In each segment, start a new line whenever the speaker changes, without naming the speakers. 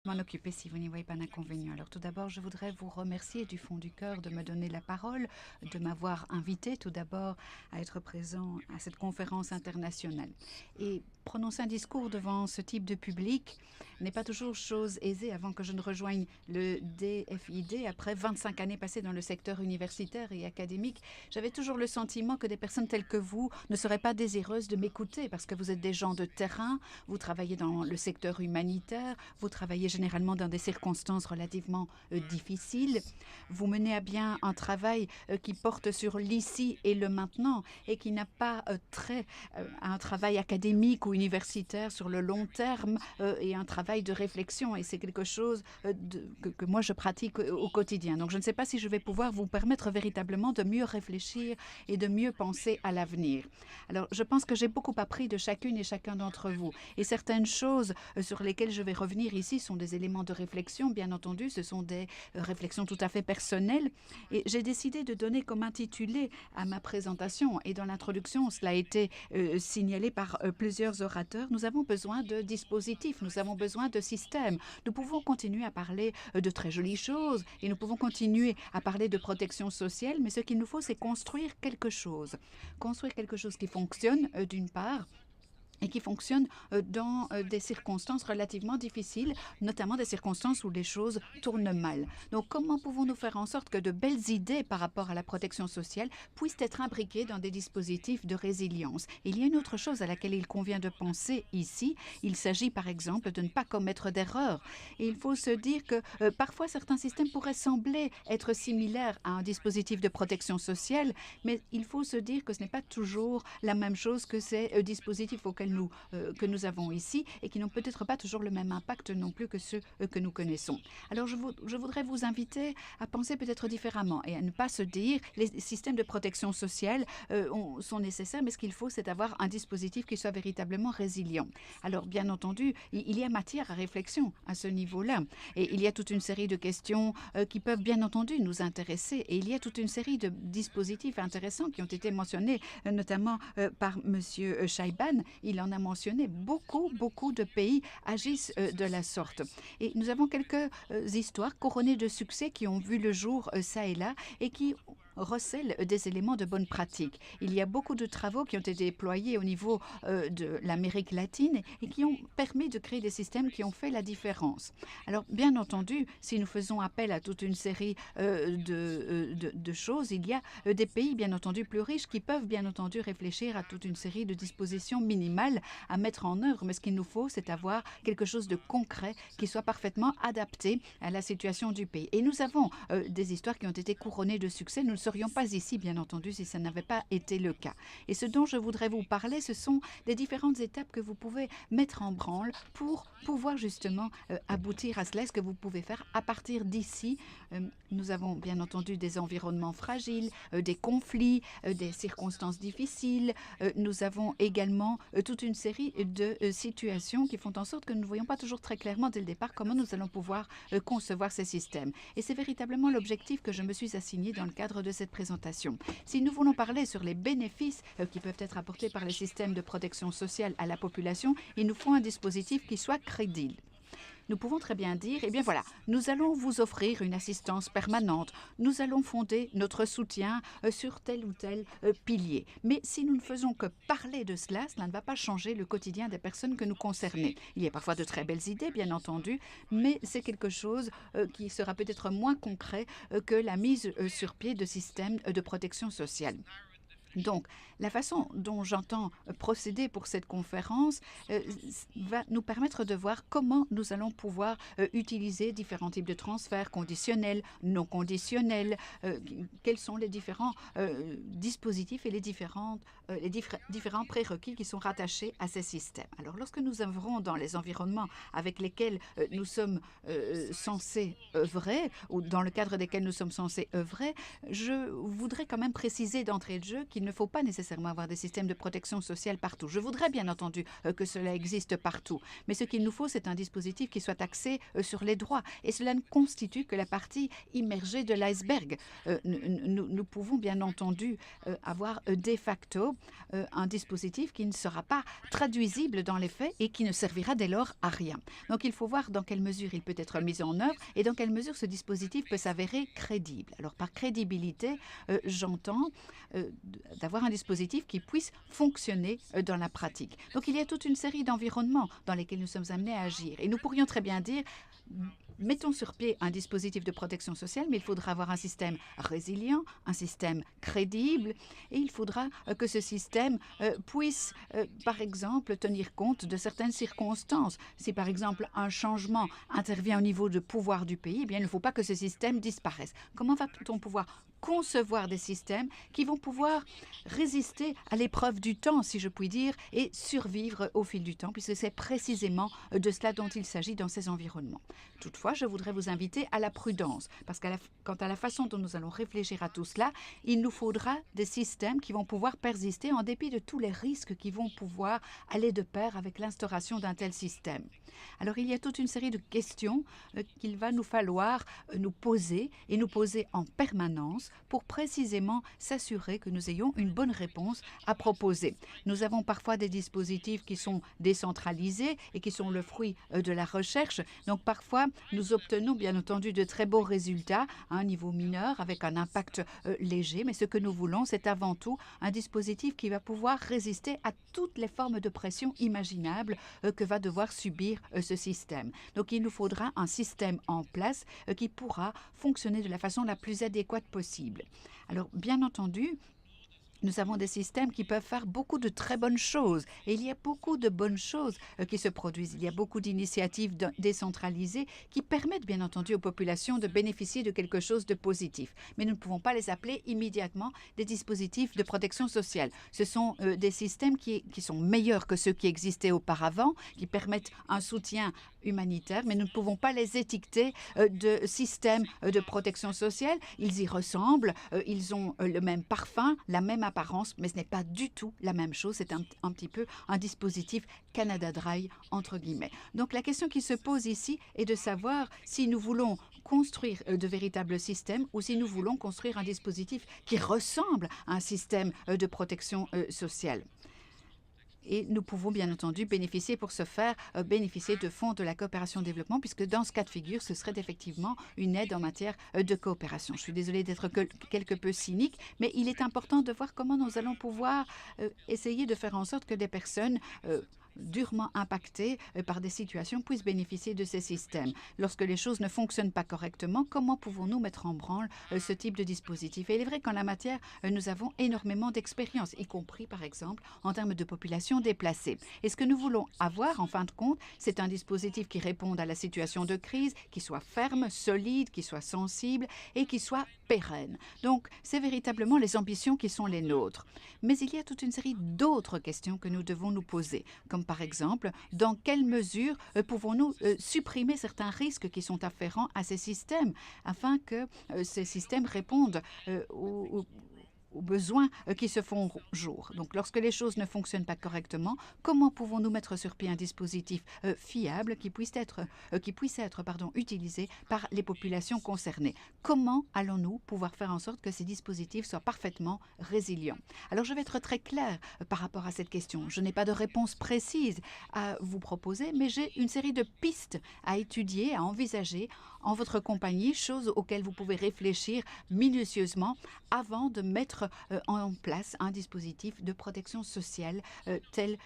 m'en occuper si vous n'y voyez pas d'inconvénient. Alors tout d'abord, je voudrais vous remercier du fond du cœur de me donner la parole, de m'avoir invité tout d'abord à être présent à cette conférence internationale. Et prononcer un discours devant ce type de public n'est pas toujours chose aisée avant que je ne rejoigne le DFID. Après 25 années passées dans le secteur universitaire et académique, j'avais toujours le sentiment que des personnes telles que vous ne seraient pas désireuses de m'écouter parce que vous êtes des gens de terrain, vous travaillez dans le secteur humanitaire, vous travaillez généralement dans des circonstances relativement difficiles. Vous menez à bien un travail qui porte sur l'ici et le maintenant et qui n'a pas trait à un travail académique ou universitaire sur le long terme et un travail de réflexion. Et c'est quelque chose que moi je pratique au quotidien. Donc je ne sais pas si je vais pouvoir vous permettre véritablement de mieux réfléchir et de mieux penser à l'avenir. Alors je pense que j'ai beaucoup appris de chacune et chacun d'entre vous. Et certaines choses sur lesquelles je vais revenir ici sont des éléments de réflexion, bien entendu, ce sont des réflexions tout à fait personnelles. Et j'ai décidé de donner comme intitulé à ma présentation, et dans l'introduction, cela a été signalé par plusieurs orateurs, nous avons besoin de dispositifs, nous avons besoin de systèmes. Nous pouvons continuer à parler de très jolies choses et nous pouvons continuer à parler de protection sociale, mais ce qu'il nous faut, c'est construire quelque chose. Construire quelque chose qui fonctionne, d'une part, et qui fonctionne dans des circonstances relativement difficiles, notamment des circonstances où les choses tournent mal. Donc, comment pouvons-nous faire en sorte que de belles idées par rapport à la protection sociale puissent être imbriquées dans des dispositifs de résilience? Il y a une autre chose à laquelle il convient de penser ici. Il s'agit, par exemple, de ne pas commettre d'erreurs. Et il faut se dire que parfois, certains systèmes pourraient sembler être similaires à un dispositif de protection sociale, mais il faut se dire que ce n'est pas toujours la même chose que ces dispositifs auxquels que nous avons ici et qui n'ont peut-être pas toujours le même impact non plus que ceux que nous connaissons. Alors je voudrais vous inviter à penser peut-être différemment et à ne pas se dire les systèmes de protection sociale sont nécessaires, mais ce qu'il faut, c'est avoir un dispositif qui soit véritablement résilient. Alors bien entendu, il y a matière à réflexion à ce niveau-là et il y a toute une série de questions qui peuvent bien entendu nous intéresser et il y a toute une série de dispositifs intéressants qui ont été mentionnés notamment par Monsieur Shaiban. Il en a mentionné, beaucoup de pays agissent de la sorte. Et nous avons quelques histoires couronnées de succès qui ont vu le jour ça et là et qui recèlent des éléments de bonne pratique. Il y a beaucoup de travaux qui ont été déployés au niveau de l'Amérique latine et qui ont permis de créer des systèmes qui ont fait la différence. Alors, bien entendu, si nous faisons appel à toute une série de choses, il y a des pays, bien entendu, plus riches qui peuvent, bien entendu, réfléchir à toute une série de dispositions minimales à mettre en œuvre. Mais ce qu'il nous faut, c'est avoir quelque chose de concret qui soit parfaitement adapté à la situation du pays. Et nous avons des histoires qui ont été couronnées de succès. Nous ne serions pas ici, bien entendu, si ça n'avait pas été le cas. Et ce dont je voudrais vous parler, ce sont des différentes étapes que vous pouvez mettre en branle pour pouvoir justement aboutir à cela. Ce que vous pouvez faire à partir d'ici. Nous avons bien entendu des environnements fragiles, des conflits, des circonstances difficiles. Nous avons également toute une série de situations qui font en sorte que nous ne voyons pas toujours très clairement dès le départ comment nous allons pouvoir concevoir ces systèmes. Et c'est véritablement l'objectif que je me suis assigné dans le cadre de cette présentation. Si nous voulons parler sur les bénéfices qui peuvent être apportés par les systèmes de protection sociale à la population, il nous faut un dispositif qui soit crédible. Nous pouvons très bien dire, eh bien voilà, nous allons vous offrir une assistance permanente, nous allons fonder notre soutien sur tel ou tel pilier. Mais si nous ne faisons que parler de cela, cela ne va pas changer le quotidien des personnes que nous concernons. Il y a parfois de très belles idées, bien entendu, mais c'est quelque chose qui sera peut-être moins concret que la mise sur pied de systèmes de protection sociale. Donc, la façon dont j'entends procéder pour cette conférence va nous permettre de voir comment nous allons pouvoir utiliser différents types de transferts conditionnels, non conditionnels, quels sont les différents dispositifs et les différents prérequis qui sont rattachés à ces systèmes. Alors, lorsque nous œuvrons dans les environnements avec lesquels nous sommes censés œuvrer, ou dans le cadre desquels nous sommes censés œuvrer, je voudrais quand même préciser d'entrée de jeu qu'il ne faut pas nécessairement nécessairement avoir des systèmes de protection sociale partout. Je voudrais bien entendu que cela existe partout, mais ce qu'il nous faut, c'est un dispositif qui soit axé sur les droits. Et cela ne constitue que la partie immergée de l'iceberg. Nous pouvons bien entendu avoir de facto un dispositif qui ne sera pas traduisible dans les faits et qui ne servira dès lors à rien. Donc il faut voir dans quelle mesure il peut être mis en œuvre et dans quelle mesure ce dispositif peut s'avérer crédible. Alors par crédibilité, j'entends d'avoir un dispositif qui puisse fonctionner dans la pratique. Donc il y a toute une série d'environnements dans lesquels nous sommes amenés à agir. Et nous pourrions très bien dire, mettons sur pied un dispositif de protection sociale, mais il faudra avoir un système résilient, un système crédible, et il faudra que ce système puisse, par exemple, tenir compte de certaines circonstances. Si, par exemple, un changement intervient au niveau de pouvoir du pays, eh bien, il ne faut pas que ce système disparaisse. Comment va-t-on pouvoir concevoir des systèmes qui vont pouvoir résister à l'épreuve du temps, si je puis dire, et survivre au fil du temps, puisque c'est précisément de cela dont il s'agit dans ces environnements. Toutefois, je voudrais vous inviter à la prudence, parce que quant à la façon dont nous allons réfléchir à tout cela, il nous faudra des systèmes qui vont pouvoir persister en dépit de tous les risques qui vont pouvoir aller de pair avec l'instauration d'un tel système. Alors, il y a toute une série de questions qu'il va nous falloir nous poser et nous poser en permanence pour précisément s'assurer que nous ayons une bonne réponse à proposer. Nous avons parfois des dispositifs qui sont décentralisés et qui sont le fruit de la recherche. Donc, parfois, nous obtenons bien entendu de très beaux résultats à un niveau mineur avec un impact léger. Mais ce que nous voulons, c'est avant tout un dispositif qui va pouvoir résister à toutes les formes de pression imaginables que va devoir subir ce système. Donc, il nous faudra un système en place qui pourra fonctionner de la façon la plus adéquate possible. Alors, bien entendu, nous avons des systèmes qui peuvent faire beaucoup de très bonnes choses. Et il y a beaucoup de bonnes choses qui se produisent. Il y a beaucoup d'initiatives décentralisées qui permettent, bien entendu, aux populations de bénéficier de quelque chose de positif. Mais nous ne pouvons pas les appeler immédiatement des dispositifs de protection sociale. Ce sont des systèmes qui sont meilleurs que ceux qui existaient auparavant, qui permettent un soutien humanitaire, mais nous ne pouvons pas les étiqueter de systèmes de protection sociale. Ils y ressemblent, ils ont le même parfum, la même apparence, mais ce n'est pas du tout la même chose. C'est un petit peu un dispositif Canada Dry, entre guillemets. Donc la question qui se pose ici est de savoir si nous voulons construire de véritables systèmes ou si nous voulons construire un dispositif qui ressemble à un système de protection sociale. Et nous pouvons bien entendu bénéficier pour ce faire, bénéficier de fonds de la coopération développement, puisque dans ce cas de figure, ce serait effectivement une aide en matière de coopération. Je suis désolée d'être quelque peu cynique, mais il est important de voir comment nous allons pouvoir essayer de faire en sorte que des personnes durement impactés par des situations puissent bénéficier de ces systèmes. Lorsque les choses ne fonctionnent pas correctement, comment pouvons-nous mettre en branle ce type de dispositif? Et il est vrai qu'en la matière, nous avons énormément d'expérience, y compris, par exemple, en termes de population déplacée. Et ce que nous voulons avoir, en fin de compte, c'est un dispositif qui réponde à la situation de crise, qui soit ferme, solide, qui soit sensible et qui soit pérenne. Donc, c'est véritablement les ambitions qui sont les nôtres. Mais il y a toute une série d'autres questions que nous devons nous poser, comme par exemple, dans quelle mesure pouvons-nous supprimer certains risques qui sont afférents à ces systèmes afin que ces systèmes répondent aux besoins qui se font jour. Donc, lorsque les choses ne fonctionnent pas correctement, comment pouvons-nous mettre sur pied un dispositif fiable qui puisse être utilisé par les populations concernées? Comment allons-nous pouvoir faire en sorte que ces dispositifs soient parfaitement résilients? Alors, je vais être très claire par rapport à cette question. Je n'ai pas de réponse précise à vous proposer, mais j'ai une série de pistes à étudier, à envisager en votre compagnie, choses auxquelles vous pouvez réfléchir minutieusement avant de mettre en place un dispositif de protection sociale tel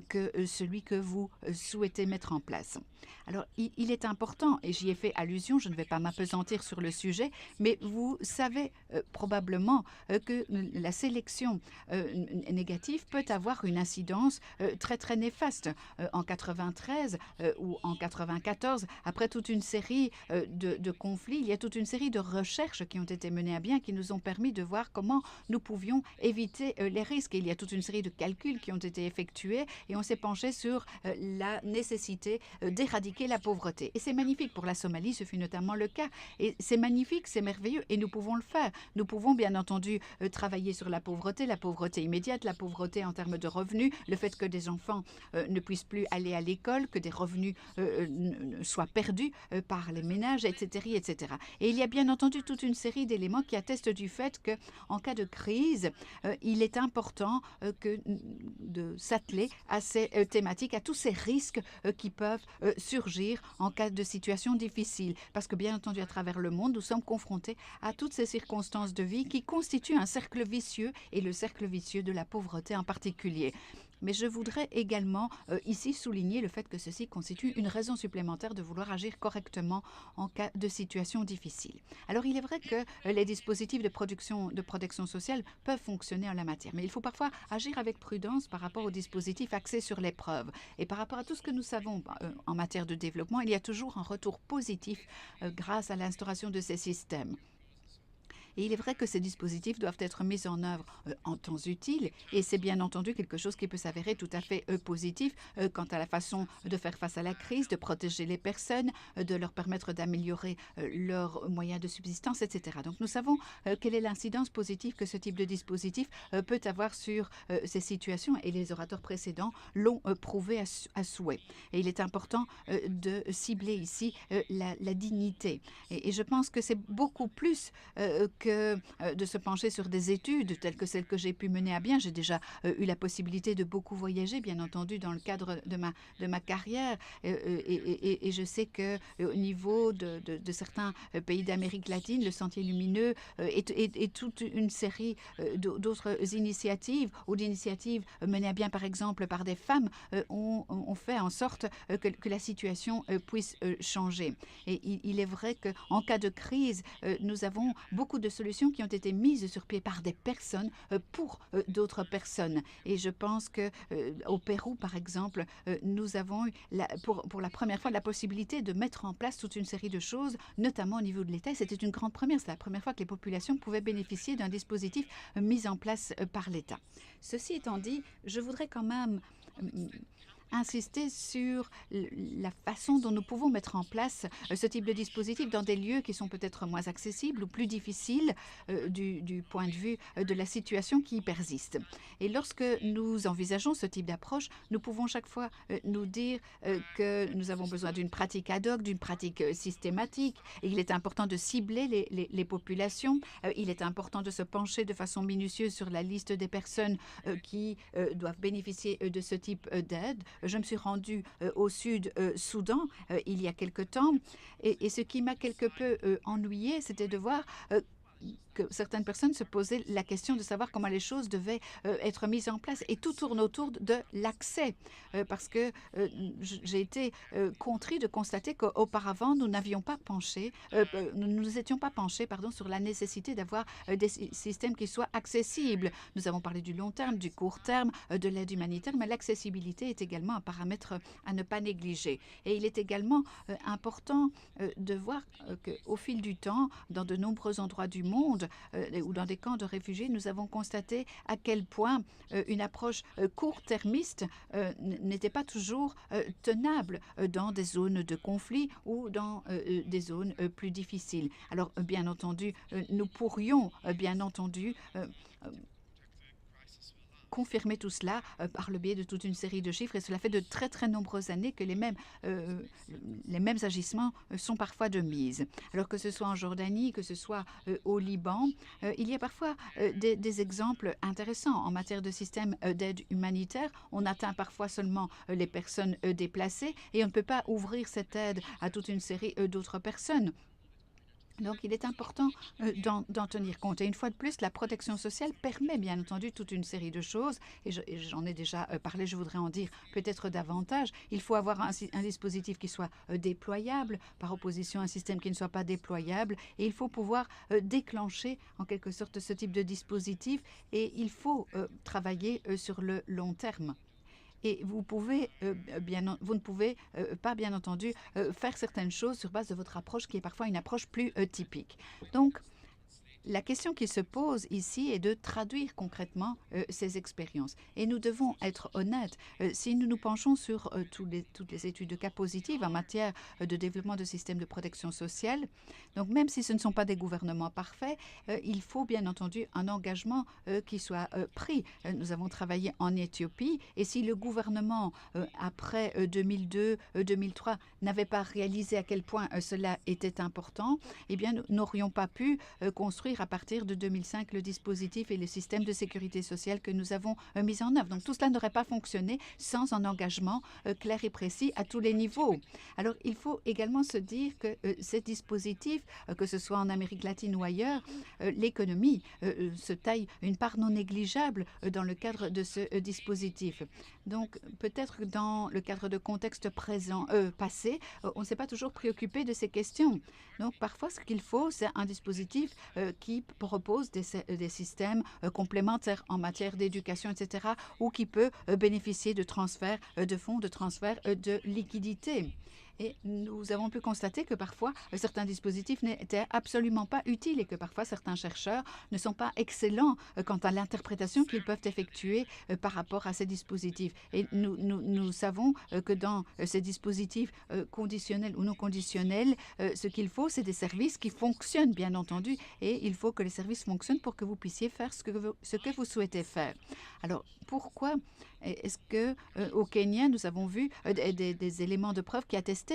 que celui que vous souhaitez mettre en place. Alors, il est important, et j'y ai fait allusion, je ne vais pas m'appesantir sur le sujet, mais vous savez probablement que la sélection négative peut avoir une incidence très, très néfaste. En 93 ou en 94, après toute une série de conflits, il y a toute une série de recherches qui ont été menées à bien, qui nous ont permis de voir comment nous pouvions éviter les risques. Et il y a toute une série de calculs qui ont été effectués et on s'est penché sur la nécessité d'éradiquer la pauvreté. Et c'est magnifique pour la Somalie, ce fut notamment le cas. Et c'est magnifique, c'est merveilleux et nous pouvons le faire. Nous pouvons bien entendu travailler sur la pauvreté immédiate, la pauvreté en termes de revenus, le fait que des enfants ne puissent plus aller à l'école, que des revenus soient perdus par les ménages, etc., etc. Et il y a bien entendu toute une série d'éléments qui attestent du fait qu'en cas de crise, il est important de s'atteler à ces thématiques, à tous ces risques qui peuvent surgir en cas de situation difficile. Parce que bien entendu, à travers le monde, nous sommes confrontés à toutes ces circonstances de vie qui constituent un cercle vicieux, et le cercle vicieux de la pauvreté en particulier. Mais je voudrais également ici souligner le fait que ceci constitue une raison supplémentaire de vouloir agir correctement en cas de situation difficile. Alors il est vrai que les dispositifs de protection sociale peuvent fonctionner en la matière, mais il faut parfois agir avec prudence par rapport aux dispositifs axés sur les preuves. Et par rapport à tout ce que nous savons en matière de développement, il y a toujours un retour positif grâce à l'instauration de ces systèmes. Et il est vrai que ces dispositifs doivent être mis en œuvre en temps utile, et c'est bien entendu quelque chose qui peut s'avérer tout à fait positif quant à la façon de faire face à la crise, de protéger les personnes, de leur permettre d'améliorer leurs moyens de subsistance, etc. Donc nous savons quelle est l'incidence positive que ce type de dispositif peut avoir sur ces situations, et les orateurs précédents l'ont prouvé à souhait. Et il est important de cibler ici la dignité. Et je pense que c'est beaucoup plus que de se pencher sur des études telles que celles que j'ai pu mener à bien. J'ai déjà eu la possibilité de beaucoup voyager, bien entendu, dans le cadre de ma carrière. Et je sais qu'au niveau de certains pays d'Amérique latine, le Sentier lumineux et toute une série d'autres initiatives ou d'initiatives menées à bien, par exemple, par des femmes, ont fait en sorte que la situation puisse changer. Et il est vrai qu'en cas de crise, nous avons beaucoup de solutions qui ont été mises sur pied par des personnes pour d'autres personnes. Et je pense qu'au Pérou, par exemple, nous avons eu pour la première fois la possibilité de mettre en place toute une série de choses, notamment au niveau de l'État. C'était une grande première. C'est la première fois que les populations pouvaient bénéficier d'un dispositif mis en place par l'État. Ceci étant dit, je voudrais quand même insister sur la façon dont nous pouvons mettre en place ce type de dispositif dans des lieux qui sont peut-être moins accessibles ou plus difficiles du point de vue de la situation qui persiste. Et lorsque nous envisageons ce type d'approche, nous pouvons chaque fois nous dire que nous avons besoin d'une pratique ad hoc, d'une pratique systématique. Et il est important de cibler les populations. Il est important de se pencher de façon minutieuse sur la liste des personnes qui doivent bénéficier de ce type d'aide. Je me suis rendue au Sud-Soudan il y a quelque temps et ce qui m'a quelque peu ennuyée, c'était de voir que certaines personnes se posaient la question de savoir comment les choses devaient être mises en place. Et tout tourne autour de l'accès, parce que j'ai été contrit de constater qu'auparavant, nous n'avions pas penché, nous ne nous étions pas penchés sur la nécessité d'avoir des systèmes qui soient accessibles. Nous avons parlé du long terme, du court terme, de l'aide humanitaire, mais l'accessibilité est également un paramètre à ne pas négliger. Et il est également important de voir qu'au fil du temps, dans de nombreux endroits du monde, ou dans des camps de réfugiés, nous avons constaté à quel point une approche court-termiste n'était pas toujours tenable dans des zones de conflit ou dans des zones plus difficiles. Alors, bien entendu, nous pourrions, bien entendu, confirmer tout cela par le biais de toute une série de chiffres, et cela fait de très très nombreuses années que les mêmes agissements sont parfois de mise. Alors que ce soit en Jordanie, que ce soit au Liban, il y a parfois des exemples intéressants en matière de système d'aide humanitaire. On atteint parfois seulement les personnes déplacées et on ne peut pas ouvrir cette aide à toute une série d'autres personnes. Donc, il est important d'en tenir compte. Et une fois de plus, la protection sociale permet bien entendu toute une série de choses. Et j'en ai déjà parlé, je voudrais en dire peut-être davantage. Il faut avoir un dispositif qui soit déployable, par opposition à un système qui ne soit pas déployable. Et il faut pouvoir déclencher en quelque sorte ce type de dispositif. Et il faut travailler sur le long terme. Et vous ne pouvez pas, bien entendu, faire certaines choses sur base de votre approche qui est parfois une approche plus typique. Donc, La question qui se pose ici est de traduire concrètement ces expériences. Et nous devons être honnêtes. Si nous nous penchons sur toutes les études de cas positives en matière de développement de systèmes de protection sociale, donc même si ce ne sont pas des gouvernements parfaits, il faut bien entendu un engagement qui soit pris. Nous avons travaillé en Éthiopie et si le gouvernement, après 2002-2003, n'avait pas réalisé à quel point cela était important, eh bien, nous n'aurions pas pu construire à partir de 2005 le dispositif et le système de sécurité sociale que nous avons mis en œuvre. Donc tout cela n'aurait pas fonctionné sans un engagement clair et précis à tous les niveaux. Alors il faut également se dire que ces dispositifs, que ce soit en Amérique latine ou ailleurs, l'économie se taille une part non négligeable dans le cadre de ce dispositif. Donc peut-être que dans le cadre de contexte passé, on ne s'est pas toujours préoccupé de ces questions. Donc parfois ce qu'il faut, c'est un dispositif qui propose des systèmes complémentaires en matière d'éducation, etc., ou qui peut bénéficier de transferts de fonds, de transferts de liquidités. Et nous avons pu constater que parfois, certains dispositifs n'étaient absolument pas utiles et que parfois, certains chercheurs ne sont pas excellents quant à l'interprétation qu'ils peuvent effectuer par rapport à ces dispositifs. Et nous savons que dans ces dispositifs conditionnels ou non conditionnels, ce qu'il faut, c'est des services qui fonctionnent, bien entendu, et il faut que les services fonctionnent pour que vous puissiez faire ce que vous souhaitez faire. Alors, pourquoi est-ce qu'au Kenya, nous avons vu des éléments de preuve qui attestaient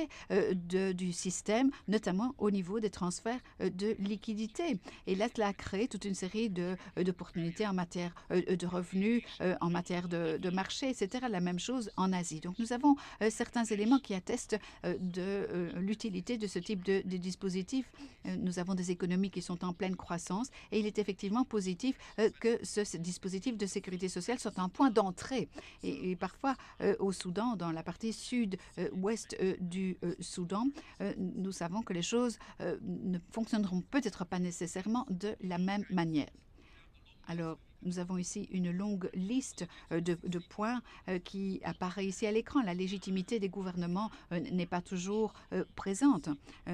du système, notamment au niveau des transferts de liquidités. Et là, cela a créé toute une série d'opportunités en matière de revenus, en matière de marché, etc. La même chose en Asie. Donc, nous avons certains éléments qui attestent de l'utilité de ce type de dispositif. Nous avons des économies qui sont en pleine croissance et il est effectivement positif que ce dispositif de sécurité sociale soit un point d'entrée. Et parfois, au Soudan, dans la partie sud-ouest du Soudan, nous savons que les choses ne fonctionneront peut-être pas nécessairement de la même manière. Alors, nous avons ici une longue liste de points qui apparaît ici à l'écran. La légitimité des gouvernements n'est pas toujours présente.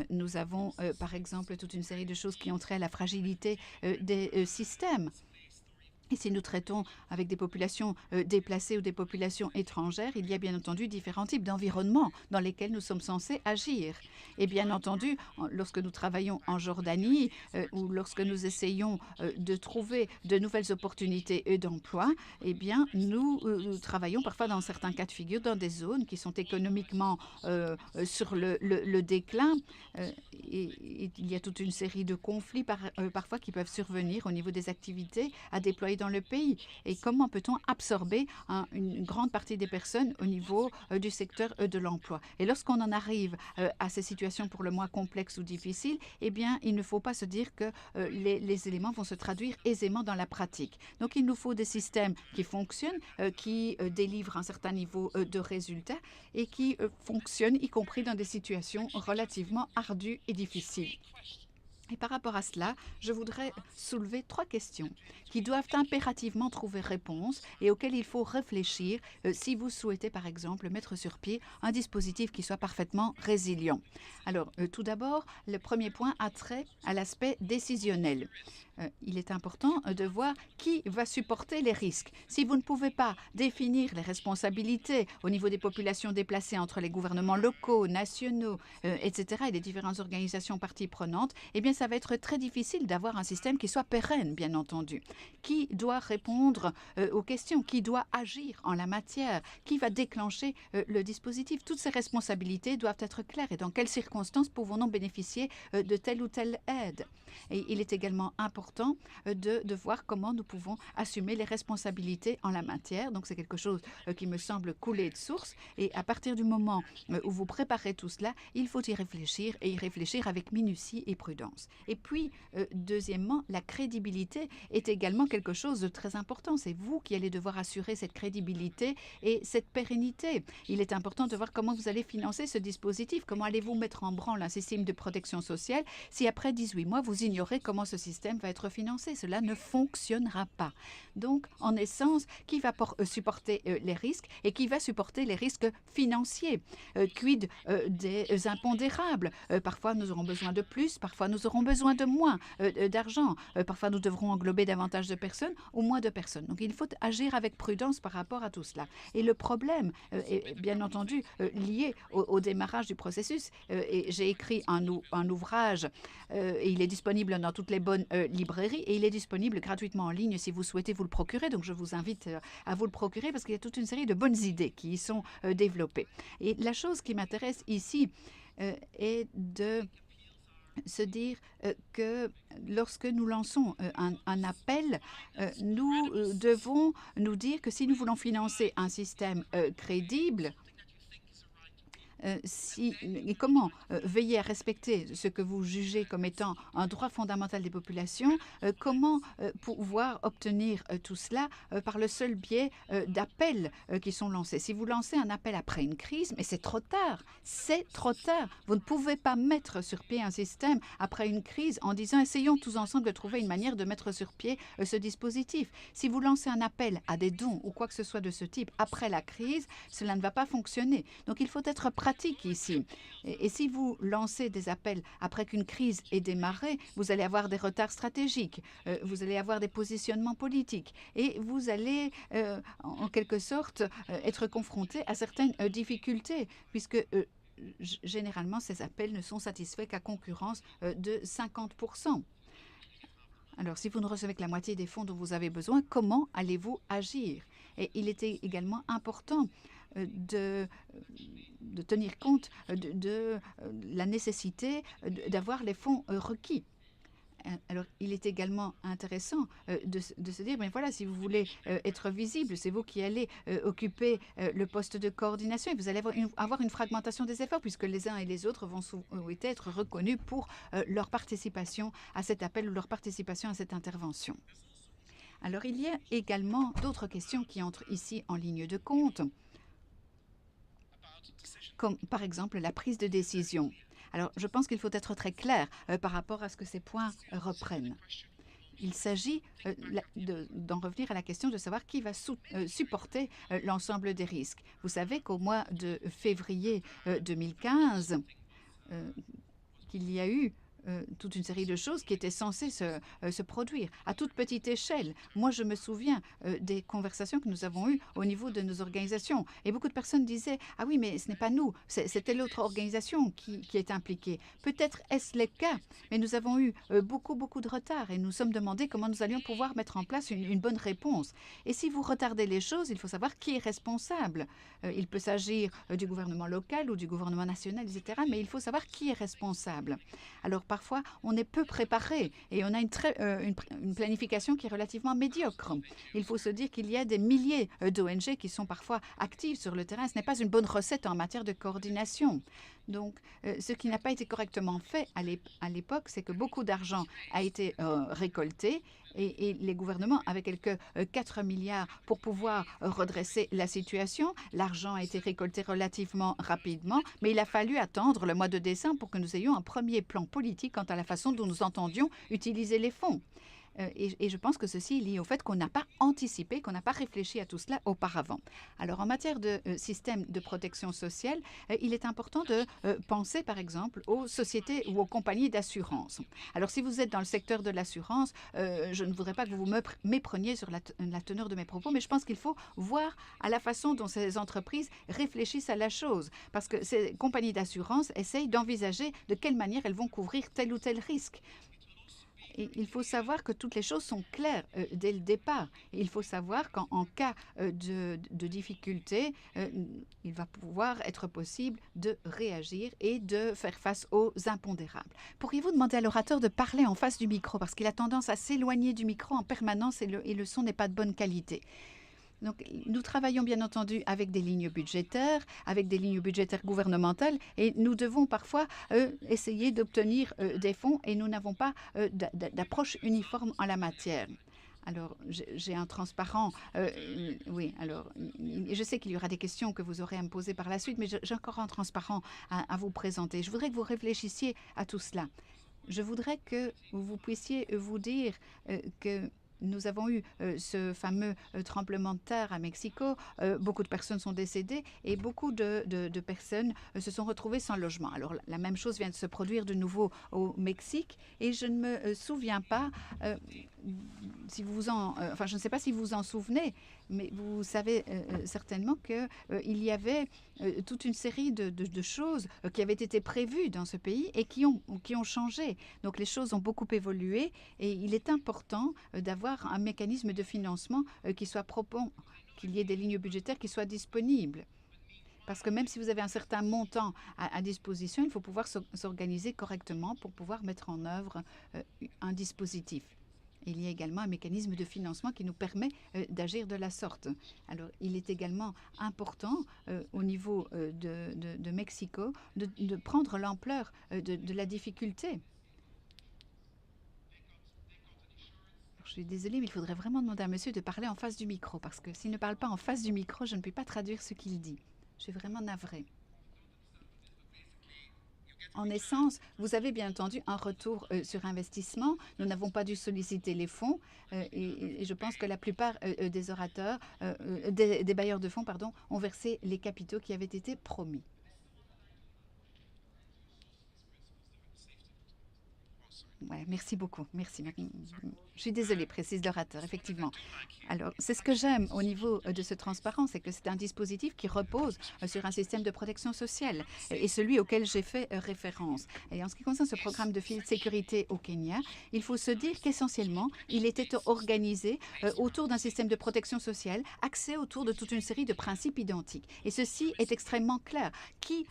Nous avons, par exemple, toute une série de choses qui ont trait à la fragilité des systèmes. Et si nous traitons avec des populations déplacées ou des populations étrangères, il y a bien entendu différents types d'environnements dans lesquels nous sommes censés agir. Et bien entendu, lorsque nous travaillons en Jordanie ou lorsque nous essayons de trouver de nouvelles opportunités d'emploi, eh bien, nous travaillons parfois dans certains cas de figure dans des zones qui sont économiquement sur le déclin. Et il y a toute une série de conflits parfois qui peuvent survenir au niveau des activités à déployer dans le pays. Et comment peut-on absorber une grande partie des personnes au niveau du secteur de l'emploi? Et lorsqu'on en arrive à ces situations pour le moins complexes ou difficiles, eh bien, il ne faut pas se dire que les éléments vont se traduire aisément dans la pratique. Donc, il nous faut des systèmes qui fonctionnent, qui délivrent un certain niveau de résultats et qui fonctionnent, y compris dans des situations relativement ardues et difficiles. Et par rapport à cela, je voudrais soulever 3 questions qui doivent impérativement trouver réponse et auxquelles il faut réfléchir si vous souhaitez, par exemple, mettre sur pied un dispositif qui soit parfaitement résilient. Alors, tout d'abord, le premier point a trait à l'aspect décisionnel. Il est important de voir qui va supporter les risques. Si vous ne pouvez pas définir les responsabilités au niveau des populations déplacées entre les gouvernements locaux, nationaux, etc., et les différentes organisations parties prenantes, eh bien, ça va être très difficile d'avoir un système qui soit pérenne, bien entendu. Qui doit répondre aux questions? Qui doit agir en la matière? Qui va déclencher le dispositif? Toutes ces responsabilités doivent être claires. Et dans quelles circonstances pouvons-nous bénéficier de telle ou telle aide? Et il est également important de voir comment nous pouvons assumer les responsabilités en la matière. Donc, c'est quelque chose qui me semble couler de source. Et à partir du moment où vous préparez tout cela, il faut y réfléchir et y réfléchir avec minutie et prudence. Et puis, deuxièmement, la crédibilité est également quelque chose de très important. C'est vous qui allez devoir assurer cette crédibilité et cette pérennité. Il est important de voir comment vous allez financer ce dispositif. Comment allez-vous mettre en branle un système de protection sociale si après 18 mois, vous ignorez comment ce système va être être financé. Cela ne fonctionnera pas. Donc, en essence, qui va supporter les risques et qui va supporter les risques financiers? Quid des impondérables? Parfois, nous aurons besoin de plus, parfois, nous aurons besoin de moins d'argent. Parfois, nous devrons englober davantage de personnes ou moins de personnes. Donc, il faut agir avec prudence par rapport à tout cela. Et le problème est bien entendu lié au démarrage du processus. Et j'ai écrit un ouvrage et il est disponible dans toutes les bonnes librairies et il est disponible gratuitement en ligne si vous souhaitez vous le procurer. Donc, je vous invite à vous le procurer parce qu'il y a toute une série de bonnes idées qui y sont développées. Et la chose qui m'intéresse ici est de se dire que lorsque nous lançons un appel, nous devons nous dire que si nous voulons financer un système crédible, et comment veiller à respecter ce que vous jugez comme étant un droit fondamental des populations, comment pouvoir obtenir tout cela par le seul biais d'appels qui sont lancés. Si vous lancez un appel après une crise, mais c'est trop tard, c'est trop tard. Vous ne pouvez pas mettre sur pied un système après une crise en disant essayons tous ensemble de trouver une manière de mettre sur pied ce dispositif. Si vous lancez un appel à des dons ou quoi que ce soit de ce type après la crise, cela ne va pas fonctionner. Donc il faut être pratique ici. Et si vous lancez des appels après qu'une crise ait démarré, vous allez avoir des retards stratégiques, vous allez avoir des positionnements politiques et vous allez en quelque sorte être confronté à certaines difficultés puisque généralement ces appels ne sont satisfaits qu'à concurrence de 50%. Alors, si vous ne recevez que la moitié des fonds dont vous avez besoin, comment allez-vous agir? Et il était également important de tenir compte de la nécessité d'avoir les fonds requis. Alors, il est également intéressant de se dire, mais voilà, si vous voulez être visible, c'est vous qui allez occuper le poste de coordination et vous allez avoir une fragmentation des efforts puisque les uns et les autres vont être reconnus pour leur participation à cet appel ou leur participation à cette intervention. Alors, il y a également d'autres questions qui entrent ici en ligne de compte, comme par exemple la prise de décision. Alors, je pense qu'il faut être très clair par rapport à ce que ces points reprennent. Il s'agit d'en revenir à la question de savoir qui va supporter l'ensemble des risques. Vous savez qu'au mois de février 2015, qu'il y a eu toute une série de choses qui étaient censées se produire à toute petite échelle. Moi, je me souviens des conversations que nous avons eues au niveau de nos organisations. Et beaucoup de personnes disaient « Ah oui, mais ce n'est pas nous, c'est telle autre organisation qui est impliquée. » Peut-être est-ce le cas, mais nous avons eu beaucoup de retard et nous sommes demandés comment nous allions pouvoir mettre en place une bonne réponse. Et si vous retardez les choses, il faut savoir qui est responsable. Il peut s'agir du gouvernement local ou du gouvernement national, etc. Mais il faut savoir qui est responsable. Alors, parfois, on est peu préparé et on a une planification qui est relativement médiocre. Il faut se dire qu'il y a des milliers d'ONG qui sont parfois actives sur le terrain. Ce n'est pas une bonne recette en matière de coordination. Donc, ce qui n'a pas été correctement fait à l'époque, c'est que beaucoup d'argent a été récolté et les gouvernements avaient quelques 4 milliards pour pouvoir redresser la situation. L'argent a été récolté relativement rapidement, mais il a fallu attendre le mois de décembre pour que nous ayons un premier plan politique quant à la façon dont nous entendions utiliser les fonds. Et je pense que ceci est lié au fait qu'on n'a pas anticipé, qu'on n'a pas réfléchi à tout cela auparavant. Alors, en matière de système de protection sociale, il est important de penser, par exemple, aux sociétés ou aux compagnies d'assurance. Alors, si vous êtes dans le secteur de l'assurance, je ne voudrais pas que vous me mépreniez sur la teneur de mes propos, mais je pense qu'il faut voir à la façon dont ces entreprises réfléchissent à la chose. Parce que ces compagnies d'assurance essayent d'envisager de quelle manière elles vont couvrir tel ou tel risque. Et il faut savoir que toutes les choses sont claires dès le départ. Et il faut savoir qu'en cas de difficulté, il va pouvoir être possible de réagir et de faire face aux impondérables. Pourriez-vous demander à l'orateur de parler en face du micro parce qu'il a tendance à s'éloigner du micro en permanence et le son n'est pas de bonne qualité. Donc, nous travaillons bien entendu avec des lignes budgétaires gouvernementales et nous devons parfois essayer d'obtenir des fonds et nous n'avons pas d'approche uniforme en la matière. Alors, j'ai un transparent. Oui, alors, je sais qu'il y aura des questions que vous aurez à me poser par la suite, mais j'ai encore un transparent à vous présenter. Je voudrais que vous réfléchissiez à tout cela. je voudrais que vous puissiez vous dire que nous avons eu ce fameux tremblement de terre à Mexico. Beaucoup de personnes sont décédées et beaucoup de personnes se sont retrouvées sans logement. Alors, la même chose vient de se produire de nouveau au Mexique et je ne me souviens pas si vous enfin, je ne sais pas si vous vous en souvenez, mais vous savez certainement qu'il y avait toute une série de choses qui avaient été prévues dans ce pays et qui ont changé. Donc, les choses ont beaucoup évolué et il est important d'avoir un mécanisme de financement qui soit probant, qu'il y ait des lignes budgétaires qui soient disponibles. Parce que même si vous avez un certain montant à disposition, il faut pouvoir s'organiser correctement pour pouvoir mettre en œuvre un dispositif. Il y a également un mécanisme de financement qui nous permet d'agir de la sorte. Alors, il est également important au niveau de Mexico de prendre l'ampleur de la difficulté. Je suis désolée, mais il faudrait vraiment demander à monsieur de parler en face du micro, parce que s'il ne parle pas en face du micro, je ne peux pas traduire ce qu'il dit. Je suis vraiment navrée. En essence, vous avez bien entendu un retour sur investissement. Nous n'avons pas dû solliciter les fonds et je pense que la plupart des orateurs, des bailleurs de fonds, pardon, ont versé les capitaux qui avaient été promis. Ouais, merci beaucoup. Merci. Je suis désolée, précise l'orateur, effectivement. Alors, c'est ce que j'aime au niveau de ce transparent, c'est que c'est un dispositif qui repose sur un système de protection sociale et celui auquel j'ai fait référence. Et en ce qui concerne ce programme de filet de sécurité au Kenya, il faut se dire qu'essentiellement, il était organisé autour d'un système de protection sociale axé autour de toute une série de principes identiques. Et ceci est extrêmement clair. Qui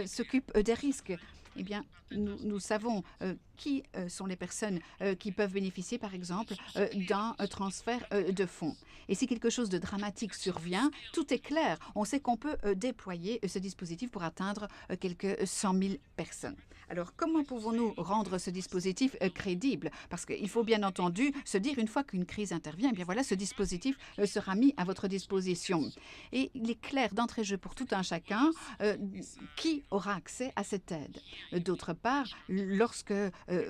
s'occupe des risques? Eh bien, nous savons qui sont les personnes qui peuvent bénéficier, par exemple, d'un transfert de fonds. Et si quelque chose de dramatique survient, tout est clair. On sait qu'on peut déployer ce dispositif pour atteindre quelques 100 000 personnes. Alors, comment pouvons-nous rendre ce dispositif crédible? Parce qu'il faut bien entendu se dire, une fois qu'une crise intervient, eh bien voilà, ce dispositif sera mis à votre disposition. Et il est clair d'entrée de jeu pour tout un chacun qui aura accès à cette aide. D'autre part, lorsque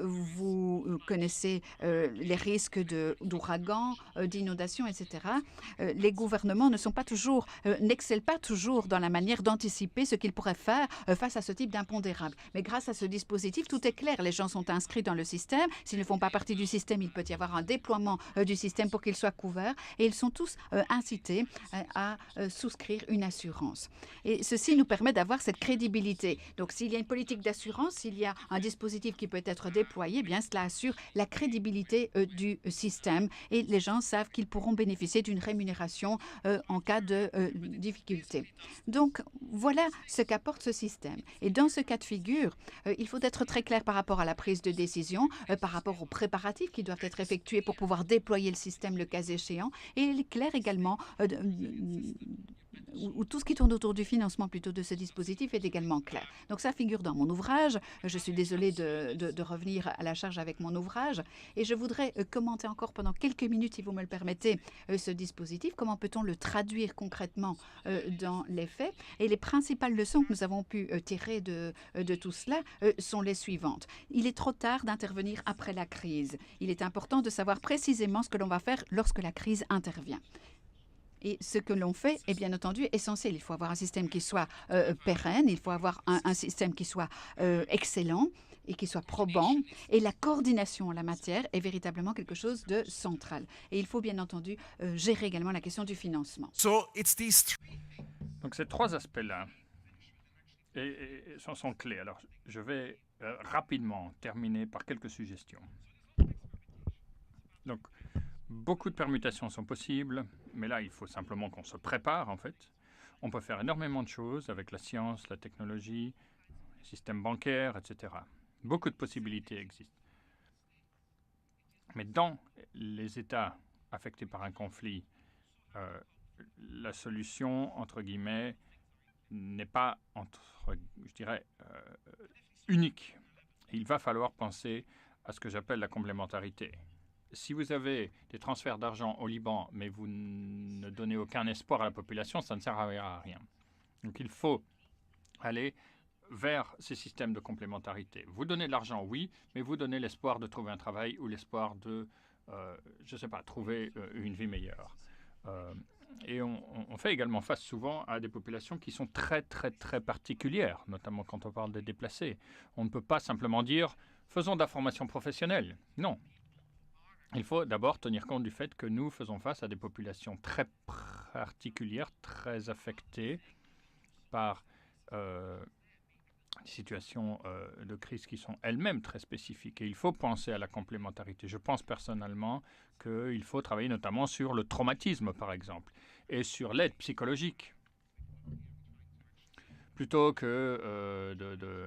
vous connaissez les risques d'ouragans, d'inondations, etc., les gouvernements n'excellent pas toujours dans la manière d'anticiper ce qu'ils pourraient faire face à ce type d'impondérable. Mais grâce à ce dispositif, tout est clair. Les gens sont inscrits dans le système. S'ils ne font pas partie du système, il peut y avoir un déploiement du système pour qu'ils soient couverts. Et ils sont tous incités à souscrire une assurance. Et ceci nous permet d'avoir cette crédibilité. Donc, s'il y a une politique d'assurance, s'il y a un dispositif qui peut être déployé, eh bien, cela assure la crédibilité du système. Et les gens savent qu'ils pourront bénéficier d'une rémunération en cas de difficulté. Donc, voilà ce qu'apporte ce système. Et dans ce cas de figure, il faut être très clair par rapport à la prise de décision, par rapport aux préparatifs qui doivent être effectués pour pouvoir déployer le système le cas échéant. Et il est clair également où tout ce qui tourne autour du financement plutôt de ce dispositif est également clair. Donc ça figure dans mon ouvrage. Je suis désolée de revenir à la charge avec mon ouvrage et je voudrais commenter encore pendant quelques minutes, si vous me le permettez, ce dispositif. Comment peut-on le traduire concrètement dans les faits? Et les principales leçons que nous avons pu tirer de tout cela sont les suivantes. Il est trop tard d'intervenir après la crise. Il est important de savoir précisément ce que l'on va faire lorsque la crise intervient. Et ce que l'on fait est bien entendu essentiel. Il faut avoir un système qui soit pérenne, il faut avoir un système qui soit excellent et qui soit probant. Et la coordination en la matière est véritablement quelque chose de central. Et il faut bien entendu gérer également la question du financement.
Donc ces trois aspects-là sont clés. Alors je vais rapidement terminer par quelques suggestions. Donc, beaucoup de permutations sont possibles, mais là, il faut simplement qu'on se prépare, en fait. On peut faire énormément de choses avec la science, la technologie, le système bancaire, etc. Beaucoup de possibilités existent. Mais dans les États affectés par un conflit, la solution, entre guillemets, n'est pas, unique. Il va falloir penser à ce que j'appelle la complémentarité. Si vous avez des transferts d'argent au Liban, mais vous ne donnez aucun espoir à la population, ça ne sert à rien. Donc il faut aller vers ces systèmes de complémentarité. Vous donnez de l'argent, oui, mais vous donnez l'espoir de trouver un travail ou l'espoir de, je ne sais pas, trouver une vie meilleure. Et on fait également face souvent à des populations qui sont très, très, très particulières, notamment quand on parle des déplacés. On ne peut pas simplement dire « faisons de la formation professionnelle ». Non. Il faut d'abord tenir compte du fait que nous faisons face à des populations très particulières, très affectées par des situations de crise qui sont elles-mêmes très spécifiques. Et il faut penser à la complémentarité. Je pense personnellement qu'il faut travailler notamment sur le traumatisme, par exemple, et sur l'aide psychologique, plutôt que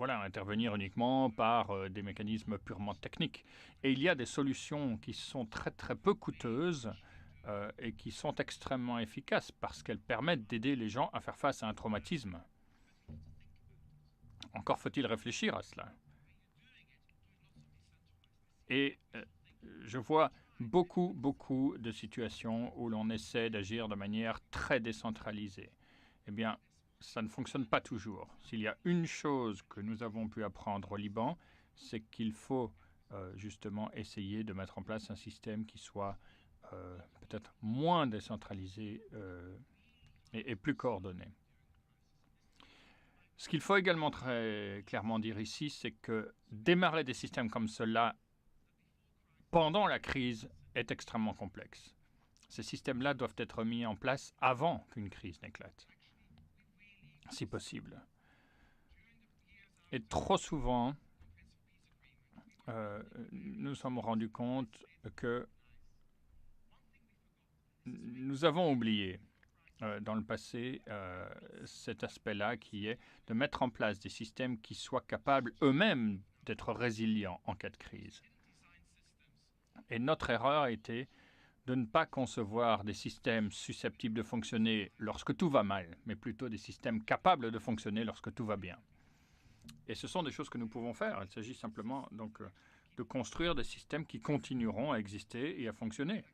intervenir uniquement par des mécanismes purement techniques. Et il y a des solutions qui sont très très peu coûteuses et qui sont extrêmement efficaces parce qu'elles permettent d'aider les gens à faire face à un traumatisme. Encore faut-il réfléchir à cela. Et je vois beaucoup de situations où l'on essaie d'agir de manière très décentralisée. Eh bien, ça ne fonctionne pas toujours. S'il y a une chose que nous avons pu apprendre au Liban, c'est qu'il faut justement essayer de mettre en place un système qui soit peut-être moins décentralisé et plus coordonné. Ce qu'il faut également très clairement dire ici, c'est que démarrer des systèmes comme cela pendant la crise est extrêmement complexe. Ces systèmes-là doivent être mis en place avant qu'une crise n'éclate, si possible. Et trop souvent, nous nous sommes rendus compte que nous avons oublié dans le passé cet aspect-là qui est de mettre en place des systèmes qui soient capables eux-mêmes d'être résilients en cas de crise. Et notre erreur était de ne pas concevoir des systèmes susceptibles de fonctionner lorsque tout va mal, mais plutôt des systèmes capables de fonctionner lorsque tout va bien. Et ce sont des choses que nous pouvons faire. Il s'agit simplement donc de construire des systèmes qui continueront à exister et à fonctionner.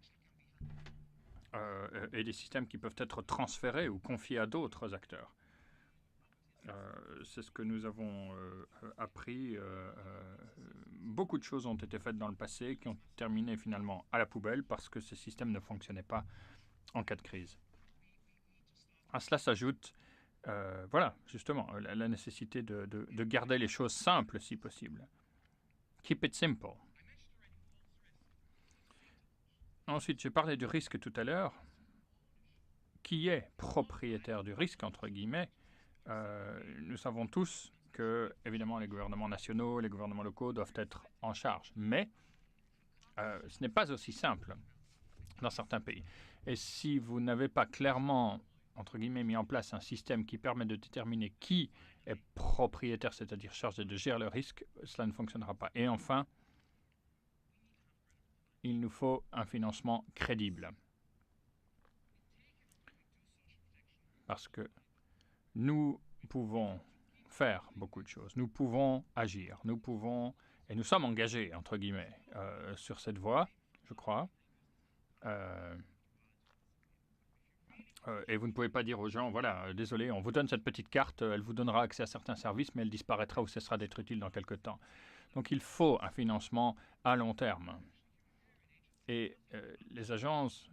Et des systèmes qui peuvent être transférés ou confiés à d'autres acteurs. C'est ce que nous avons appris. Beaucoup de choses ont été faites dans le passé qui ont terminé finalement à la poubelle parce que ces systèmes ne fonctionnaient pas en cas de crise. À cela s'ajoute, justement, la nécessité de garder les choses simples si possible. Keep it simple. Ensuite, j'ai parlé du risque tout à l'heure. Qui est propriétaire du risque, entre guillemets? Nous savons tous que, évidemment, les gouvernements nationaux, les gouvernements locaux doivent être en charge. Mais ce n'est pas aussi simple dans certains pays. Et si vous n'avez pas clairement, entre guillemets, mis en place un système qui permet de déterminer qui est propriétaire, c'est-à-dire chargé de gérer le risque, cela ne fonctionnera pas. Et enfin, il nous faut un financement crédible. Parce que nous pouvons faire beaucoup de choses. Nous pouvons agir. Nous pouvons, et nous sommes engagés, entre guillemets, sur cette voie, je crois. Et vous ne pouvez pas dire aux gens, voilà, désolé, on vous donne cette petite carte, elle vous donnera accès à certains services, mais elle disparaîtra ou cessera d'être utile dans quelque temps. Donc il faut un financement à long terme. Et les agences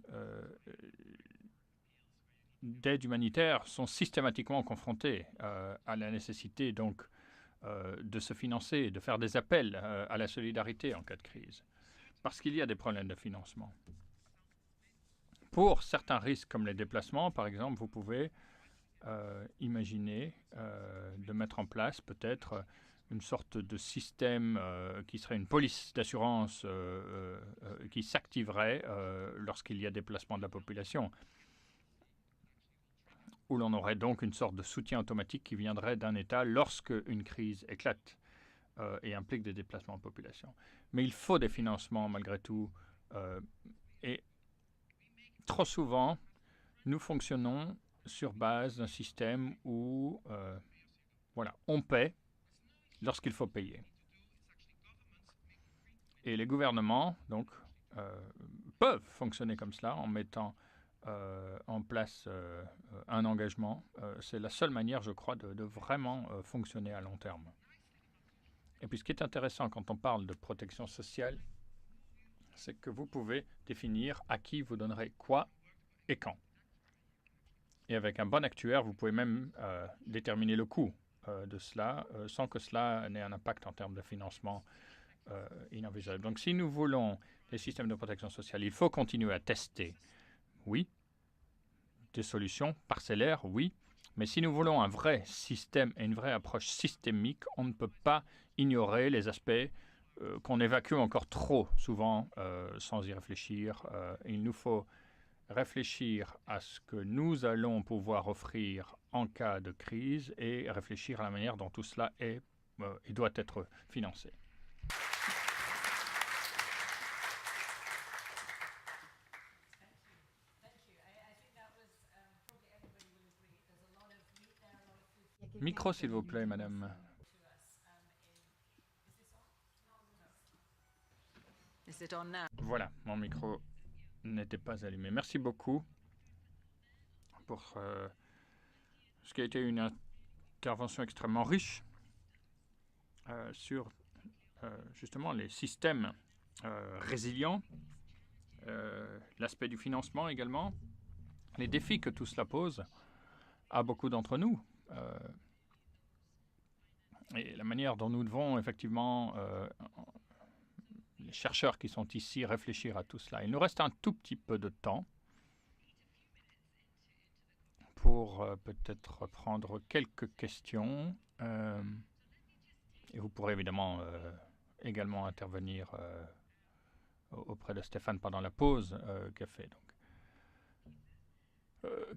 d'aide humanitaire sont systématiquement confrontées à la nécessité donc de se financer, de faire des appels à la solidarité en cas de crise, parce qu'il y a des problèmes de financement. Pour certains risques comme les déplacements, par exemple, vous pouvez imaginer de mettre en place peut-être une sorte de système qui serait une police d'assurance qui s'activerait lorsqu'il y a déplacement de la population, où l'on aurait donc une sorte de soutien automatique qui viendrait d'un État lorsque une crise éclate et implique des déplacements en population. Mais il faut des financements malgré tout. Et trop souvent, nous fonctionnons sur base d'un système où on paie lorsqu'il faut payer. Et les gouvernements donc, peuvent fonctionner comme cela en mettant en place un engagement. C'est la seule manière, je crois, de vraiment fonctionner à long terme. Et puis ce qui est intéressant quand on parle de protection sociale, c'est que vous pouvez définir à qui vous donnerez quoi et quand. Et avec un bon actuaire, vous pouvez même déterminer le coût de cela sans que cela n'ait un impact en termes de financement inenvisageable. Donc si nous voulons des systèmes de protection sociale, il faut continuer à tester, oui, des solutions parcellaires, oui, mais si nous voulons un vrai système et une vraie approche systémique, on ne peut pas ignorer les aspects qu'on évacue encore trop souvent sans y réfléchir. Il nous faut réfléchir à ce que nous allons pouvoir offrir en cas de crise et réfléchir à la manière dont tout cela est et doit être financé. Micro, s'il vous plaît, madame. Voilà, mon micro n'était pas allumé. Merci beaucoup pour ce qui a été une intervention extrêmement riche sur justement les systèmes résilients, l'aspect du financement également, les défis que tout cela pose à beaucoup d'entre nous. Et la manière dont nous devons effectivement, les chercheurs qui sont ici, réfléchir à tout cela. Il nous reste un tout petit peu de temps pour peut-être prendre quelques questions. Et vous pourrez évidemment également intervenir auprès de Stéphane pendant la pause qu'a fait.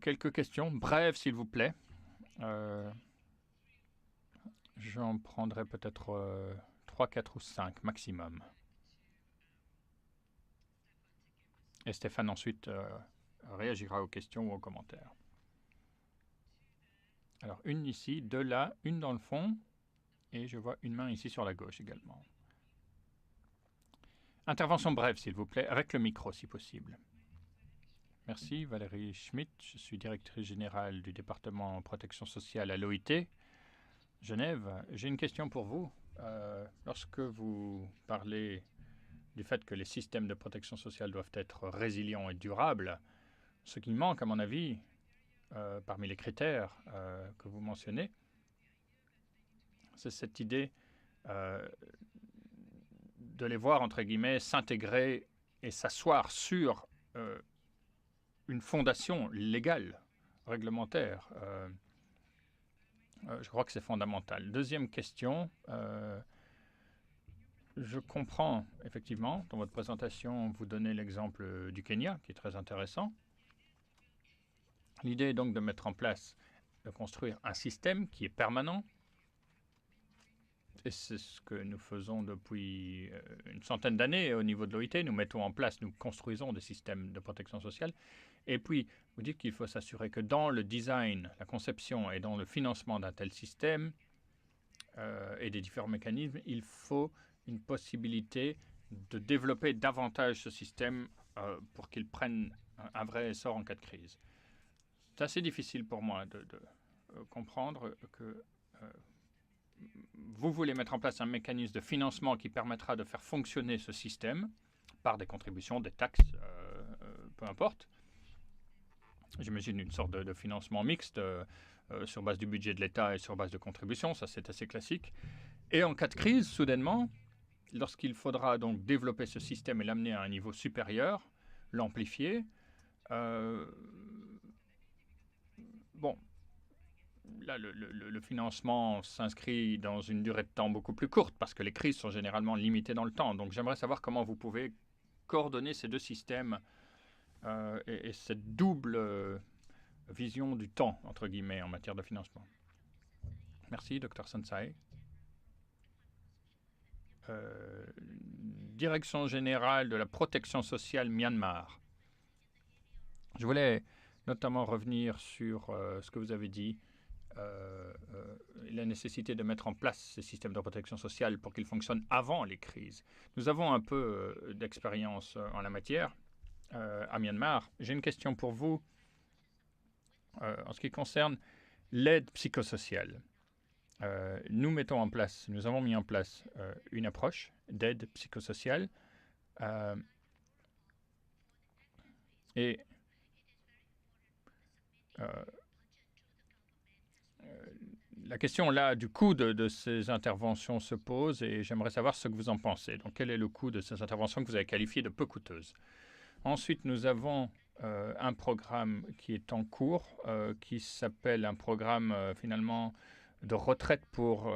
Quelques questions, brèves s'il vous plaît. J'en prendrai peut-être 3, 4 ou 5 maximum. Et Stéphane ensuite réagira aux questions ou aux commentaires. Alors, une ici, deux là, une dans le fond, et je vois une main ici sur la gauche également. Intervention brève, s'il vous plaît, avec le micro si possible. Merci, Valérie Schmitt. Je suis directrice générale du département protection sociale à l'OIT, Genève. J'ai une question pour vous. Lorsque vous parlez du fait que les systèmes de protection sociale doivent être résilients et durables, ce qui manque, à mon avis, parmi les critères que vous mentionnez, c'est cette idée de les voir, entre guillemets, s'intégrer et s'asseoir sur une fondation légale, réglementaire. Je crois que c'est fondamental. Deuxième question. Je comprends, effectivement, dans votre présentation, vous donnez l'exemple du Kenya, qui est très intéressant. L'idée est donc de mettre en place, de construire un système qui est permanent. Et c'est ce que nous faisons depuis une centaine d'années au niveau de l'OIT. Nous mettons en place, nous construisons des systèmes de protection sociale. Et puis, vous dites qu'il faut s'assurer que dans le design, la conception et dans le financement d'un tel système et des différents mécanismes, il faut une possibilité de développer davantage ce système pour qu'il prenne un vrai essor en cas de crise. C'est assez difficile pour moi de comprendre que vous voulez mettre en place un mécanisme de financement qui permettra de faire fonctionner ce système par des contributions, des taxes, peu importe. J'imagine une sorte de financement mixte sur base du budget de l'État et sur base de contributions. Ça, c'est assez classique. Et en cas de crise, soudainement, lorsqu'il faudra donc développer ce système et l'amener à un niveau supérieur, l'amplifier, bon, là, le financement s'inscrit dans une durée de temps beaucoup plus courte parce que les crises sont généralement limitées dans le temps. Donc, j'aimerais savoir comment vous pouvez coordonner ces deux systèmes et cette double vision du temps, entre guillemets, en matière de financement. Merci, Dr. Sensai. Direction générale de la protection sociale Myanmar. Je voulais notamment revenir sur ce que vous avez dit, la nécessité de mettre en place ces systèmes de protection sociale pour qu'ils fonctionnent avant les crises. Nous avons un peu d'expérience en la matière. à Myanmar. J'ai une question pour vous en ce qui concerne l'aide psychosociale. Nous avons mis en place une approche d'aide psychosociale et la question là du coût de ces interventions se pose et j'aimerais savoir ce que vous en pensez. Donc, quel est le coût de ces interventions que vous avez qualifiées de peu coûteuses? Ensuite, nous avons un programme qui est en cours, qui s'appelle un programme finalement de retraite pour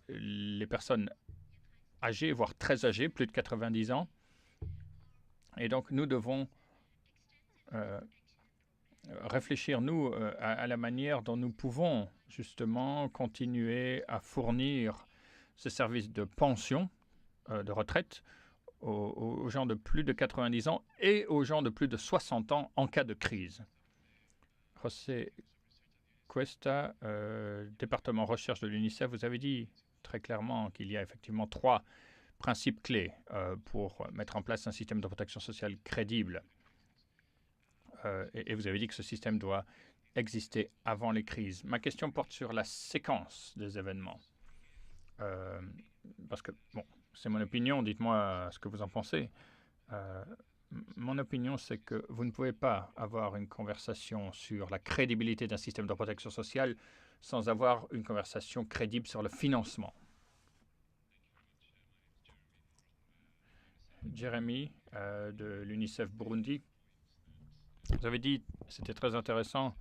les personnes âgées, voire très âgées, plus de 90 ans. Et donc, nous devons réfléchir, nous, à la manière dont nous pouvons justement continuer à fournir ce service de pension, de retraite, aux gens de plus de 90 ans et aux gens de plus de 60 ans en cas de crise. José Cuesta, département recherche de l'UNICEF, vous avez dit très clairement qu'il y a effectivement 3 principes clés pour mettre en place un système de protection sociale crédible. Et vous avez dit que ce système doit exister avant les crises. Ma question porte sur la séquence des événements. Parce que, bon, c'est mon opinion, dites-moi ce que vous en pensez. Mon opinion, c'est que vous ne pouvez pas avoir une conversation sur la crédibilité d'un système de protection sociale sans avoir une conversation crédible sur le financement. Jérémy, de l'UNICEF Burundi, vous avez dit, c'était très intéressant,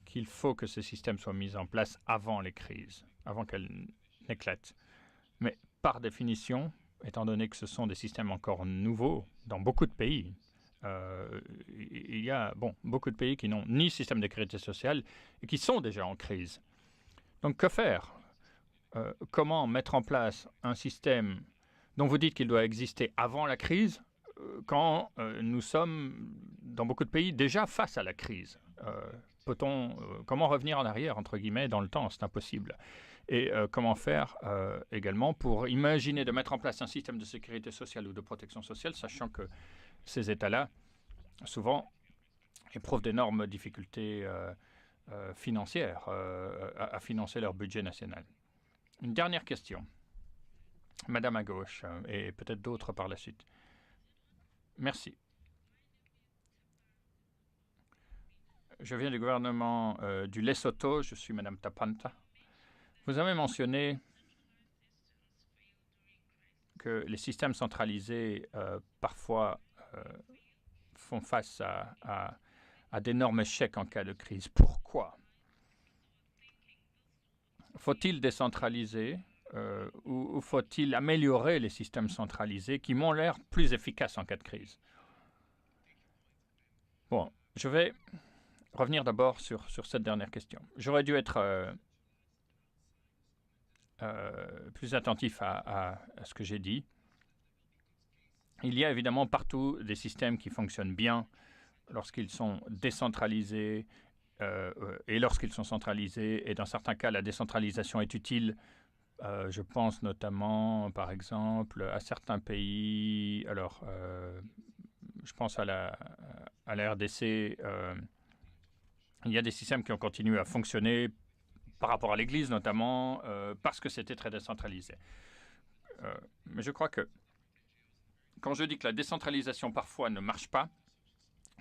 qu'il faut que ce système soit mis en place avant les crises, avant qu'elles n'éclatent. Mais par définition, étant donné que ce sont des systèmes encore nouveaux dans beaucoup de pays, il y a beaucoup de pays qui n'ont ni système de sécurité sociale et qui sont déjà en crise. Donc que faire? Comment mettre en place un système dont vous dites qu'il doit exister avant la crise quand nous sommes dans beaucoup de pays déjà face à la crise? Comment revenir en arrière, entre guillemets, dans le temps? C'est impossible. Et comment faire également pour imaginer de mettre en place un système de sécurité sociale ou de protection sociale, sachant que ces États-là, souvent, éprouvent d'énormes difficultés financières à financer leur budget national. Une dernière question. Madame à gauche, et peut-être d'autres par la suite. Merci. Je viens du gouvernement du Lesotho, je suis Madame Tapanta. Vous avez mentionné que les systèmes centralisés parfois font face à d'énormes échecs en cas de crise. Pourquoi? Faut-il décentraliser ou faut-il améliorer les systèmes centralisés qui m'ont l'air plus efficaces en cas de crise? Bon, je vais revenir d'abord sur cette dernière question. J'aurais dû être plus attentif à ce que j'ai dit. Il y a évidemment partout des systèmes qui fonctionnent bien lorsqu'ils sont décentralisés et lorsqu'ils sont centralisés. Et dans certains cas, la décentralisation est utile. Je pense notamment, par exemple, à certains pays. Alors, je pense à la RDC. Il y a des systèmes qui ont continué à fonctionner par rapport à l'Église notamment, parce que c'était très décentralisé. Mais je crois que quand je dis que la décentralisation parfois ne marche pas,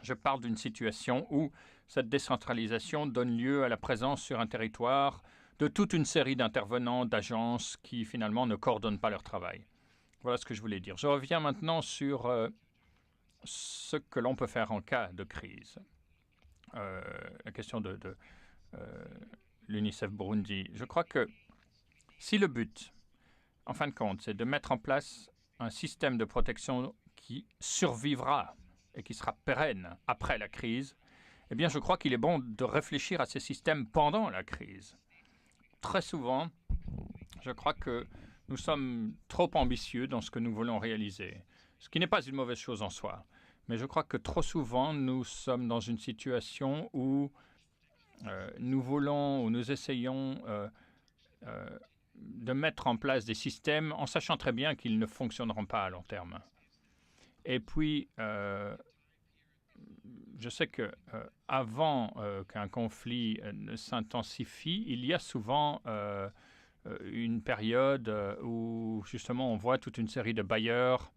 je parle d'une situation où cette décentralisation donne lieu à la présence sur un territoire de toute une série d'intervenants, d'agences qui finalement ne coordonnent pas leur travail. Voilà ce que je voulais dire. Je reviens maintenant sur ce que l'on peut faire en cas de crise. La question de l'UNICEF Burundi. Je crois que si le but, en fin de compte, c'est de mettre en place un système de protection qui survivra et qui sera pérenne après la crise, eh bien, je crois qu'il est bon de réfléchir à ces systèmes pendant la crise. Très souvent, je crois que nous sommes trop ambitieux dans ce que nous voulons réaliser, ce qui n'est pas une mauvaise chose en soi. Mais je crois que trop souvent, nous sommes dans une situation où nous voulons ou nous essayons de mettre en place des systèmes en sachant très bien qu'ils ne fonctionneront pas à long terme. Et puis, je sais que avant qu'un conflit ne s'intensifie, il y a souvent une période où justement on voit toute une série de bailleurs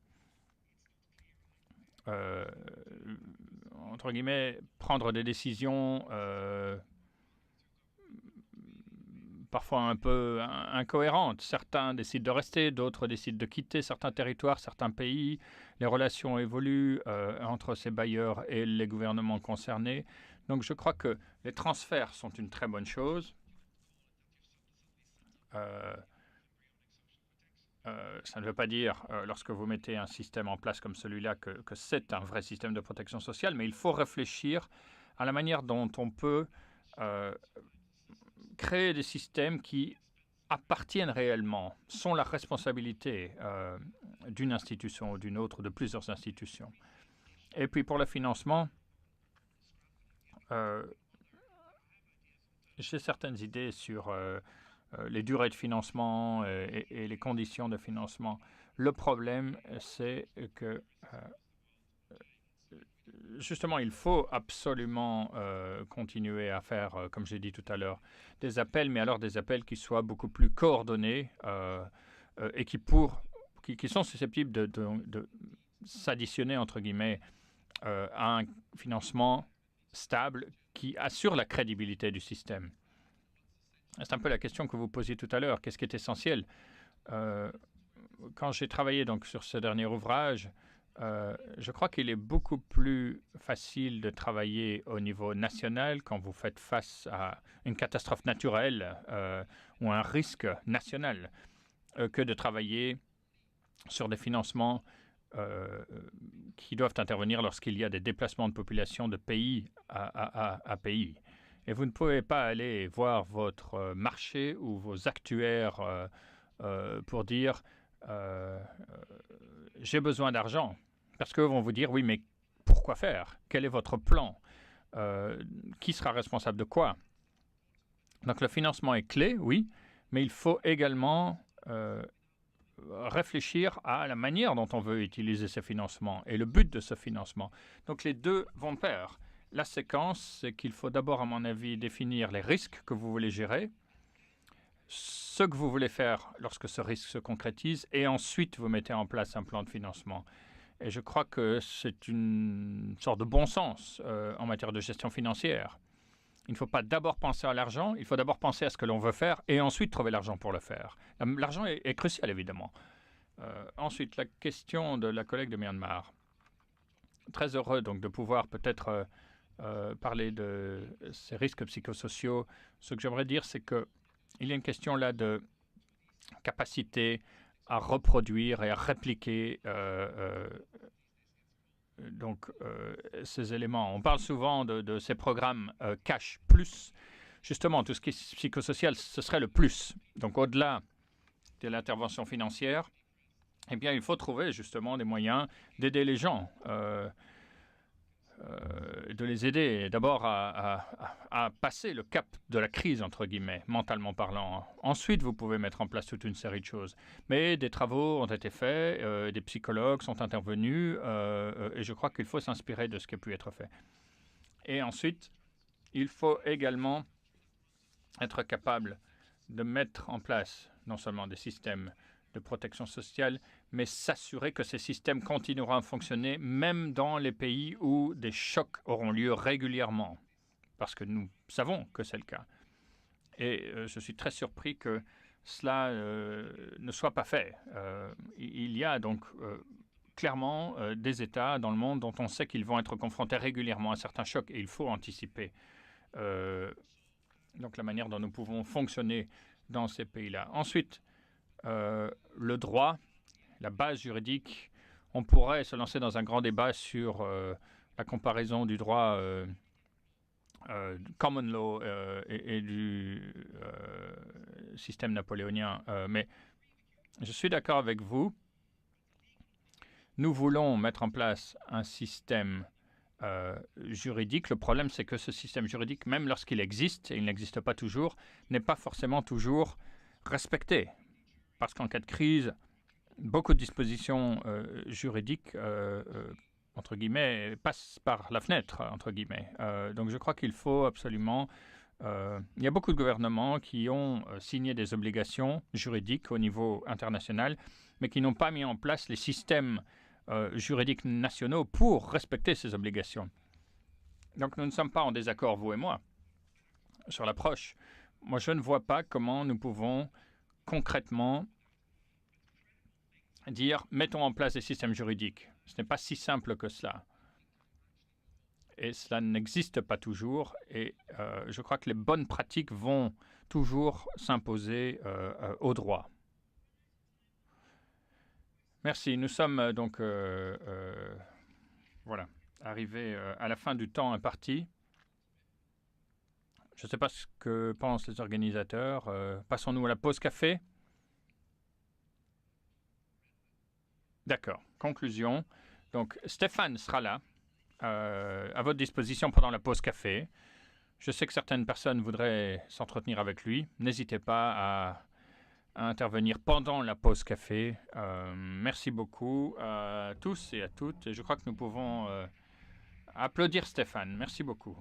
entre guillemets prendre des décisions parfois un peu incohérentes. Certains décident de rester, d'autres décident de quitter certains territoires, certains pays. Les relations évoluent entre ces bailleurs et les gouvernements concernés. Donc je crois que les transferts sont une très bonne chose. Ça ne veut pas dire, lorsque vous mettez un système en place comme celui-là, que c'est un vrai système de protection sociale, mais il faut réfléchir à la manière dont on peut créer des systèmes qui appartiennent réellement, sont la responsabilité d'une institution ou d'une autre, de plusieurs institutions. Et puis pour le financement, j'ai certaines idées sur les durées de financement et les conditions de financement. Le problème, c'est que justement, il faut absolument continuer à faire, comme j'ai dit tout à l'heure, des appels, mais alors des appels qui soient beaucoup plus coordonnés et qui sont susceptibles de s'additionner, entre guillemets, à un financement stable qui assure la crédibilité du système. C'est un peu la question que vous posiez tout à l'heure. Qu'est-ce qui est essentiel? Quand j'ai travaillé donc sur ce dernier ouvrage, je crois qu'il est beaucoup plus facile de travailler au niveau national quand vous faites face à une catastrophe naturelle ou un risque national que de travailler sur des financements qui doivent intervenir lorsqu'il y a des déplacements de population de pays à pays. Et vous ne pouvez pas aller voir votre marché ou vos actuaires pour dire j'ai besoin d'argent. Parce qu'eux vont vous dire oui, mais pourquoi faire? Quel est votre plan? Qui sera responsable de quoi? Donc le financement est clé, oui, mais il faut également réfléchir à la manière dont on veut utiliser ce financement et le but de ce financement. Donc les deux vont de pair. La séquence, c'est qu'il faut d'abord, à mon avis, définir les risques que vous voulez gérer, ce que vous voulez faire lorsque ce risque se concrétise, et ensuite vous mettez en place un plan de financement. Et je crois que c'est une sorte de bon sens en matière de gestion financière. Il ne faut pas d'abord penser à l'argent, il faut d'abord penser à ce que l'on veut faire et ensuite trouver l'argent pour le faire. L'argent est crucial, évidemment. Ensuite, la question de la collègue de Myanmar. Très heureux donc de pouvoir peut-être parler de ces risques psychosociaux. Ce que j'aimerais dire, c'est qu'il y a une question là de capacité à reproduire et à répliquer ces éléments. On parle souvent de ces programmes cash plus. Justement, tout ce qui est psychosocial, ce serait le plus. Donc, au-delà de l'intervention financière, eh bien, il faut trouver justement des moyens d'aider les gens, de les aider d'abord à passer le cap de la crise, entre guillemets, mentalement parlant. Ensuite, vous pouvez mettre en place toute une série de choses. Mais des travaux ont été faits, des psychologues sont intervenus, et je crois qu'il faut s'inspirer de ce qui a pu être fait. Et ensuite, il faut également être capable de mettre en place non seulement des systèmes de protection sociale, mais s'assurer que ces systèmes continueront à fonctionner même dans les pays où des chocs auront lieu régulièrement, parce que nous savons que c'est le cas. Et je suis très surpris que cela ne soit pas fait. Il y a donc clairement des États dans le monde dont on sait qu'ils vont être confrontés régulièrement à certains chocs, et il faut anticiper donc la manière dont nous pouvons fonctionner dans ces pays-là. Ensuite, le droit, la base juridique, on pourrait se lancer dans un grand débat sur la comparaison du droit common law et du système napoléonien. Mais je suis d'accord avec vous. Nous voulons mettre en place un système juridique. Le problème, c'est que ce système juridique, même lorsqu'il existe, et il n'existe pas toujours, n'est pas forcément toujours respecté. Parce qu'en cas de crise, beaucoup de dispositions juridiques entre guillemets, passe par la fenêtre, entre guillemets. Donc je crois qu'il faut absolument... il y a beaucoup de gouvernements qui ont signé des obligations juridiques au niveau international, mais qui n'ont pas mis en place les systèmes juridiques nationaux pour respecter ces obligations. Donc nous ne sommes pas en désaccord, vous et moi, sur l'approche. Moi, je ne vois pas comment nous pouvons concrètement dire « mettons en place des systèmes juridiques ». Ce n'est pas si simple que cela. Et cela n'existe pas toujours. Et je crois que les bonnes pratiques vont toujours s'imposer au droit. Merci. Nous sommes donc voilà, arrivés à la fin du temps imparti. Je ne sais pas ce que pensent les organisateurs. Passons-nous à la pause café. D'accord. Conclusion. Donc, Stéphane sera là, à votre disposition pendant la pause café. Je sais que certaines personnes voudraient s'entretenir avec lui. N'hésitez pas à intervenir pendant la pause café. Merci beaucoup à tous et à toutes. Et je crois que nous pouvons applaudir Stéphane. Merci beaucoup.